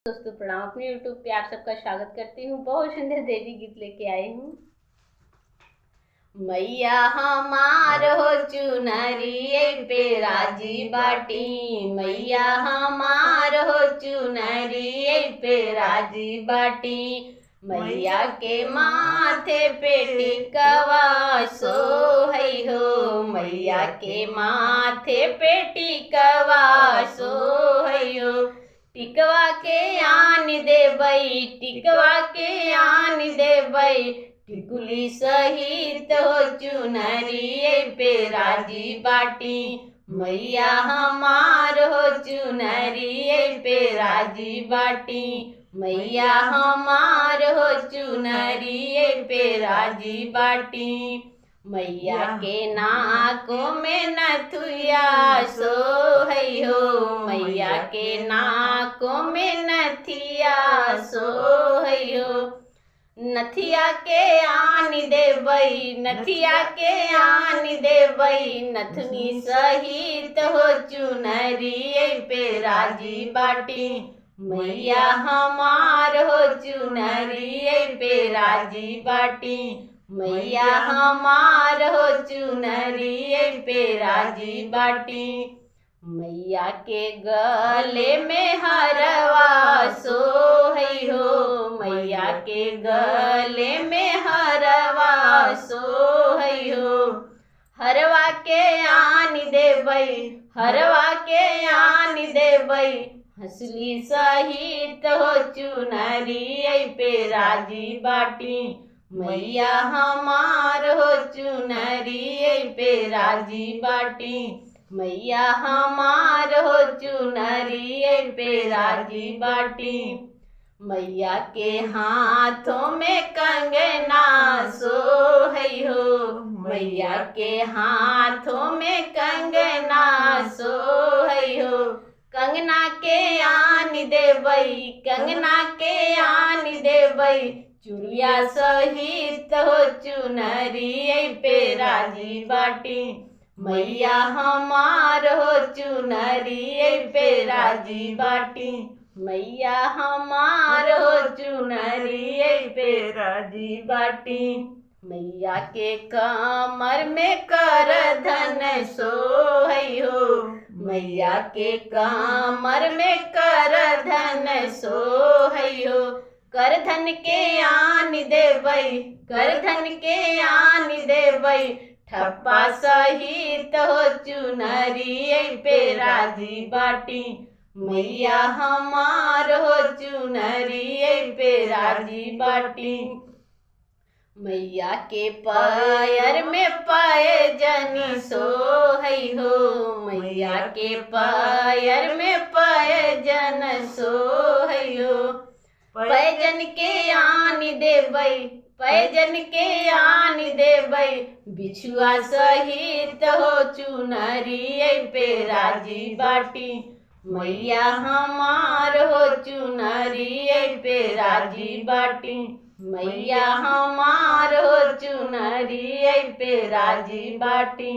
दोस्तों प्रणाम। अपने YouTube पे आप सबका स्वागत करती हूँ। बहुत सुंदर देवी गीत लेके आई हूँ। मैया हमार हो चुनरी पे राजी बाटी, मैया हमार हो चुनरी पे राजी बाटी। मैया के माथे पे टिकवा सोहै हो, मैया के माथे पे टिकवा सोहै हो। टिकवा के आन देबै, टिकवा के आन देबै, टिकुली सहित हो चुनरी पे राजी बाटी। मैया हमार हो चुनरी पे राजी बाटी, मैया हमार हो चुनरी पे राजी बाटी। मैया के नाकों में नथुया सोहै हो, मैया के नाकों में नथिया सोहै हो। नथिया के आन देबै, नथिया के आन देबै, नथनी सहित हो चुनरी पे राजी बाटी। मैया हमार हो चुनरी पे राजी बाटी, मैया हमार हो चुनरी पे राजी बाटी। मैया के गले में हरवा सोहै हो, मैया के गले में हरवा सोहै हो। हरवा के आन देबै, हरवा के आन देबै, हंसली सहित हो चुनरी पे राजी बाटी। मैया हमार हो चुनरी पे राजी बाटी, मैया हमार हो चुनरी पे राजी बाटी। मैया के हाथों में कंगना सोहै हो, मैया के हाथों में कंगना सोहै हो। कंगना के आन देबै, कंगना के आन देबै, चूड़िया सहित हो चुनरी पे राजी बाटी। मैया हमार हो चुनरी पे राजी बाटी, मैया हमार हो चुनरी पे राजी बाटी। मैया के कमर में करधन सोहै हो, मैया के कमर में करधन सोहै हो। करधन के आन देबै, करधन के आन देबै, ठप्पा सहित हो चुनरी पे राजी बाटी। मैया हमार हो चुनरी पे राजी बाटी। मैया के पैर में पैजनी सोहै हो, मैया के पैर में पैजन सोहै हो। पैजन के आन देबै, पैजन के आन देबै, बिछुआ सहित हो चुनरी पे राजी बाटी। मैया हमार हो चुनरी पे राजी बाटी, मैया हमार हो चुनरी पे राजी बाटी।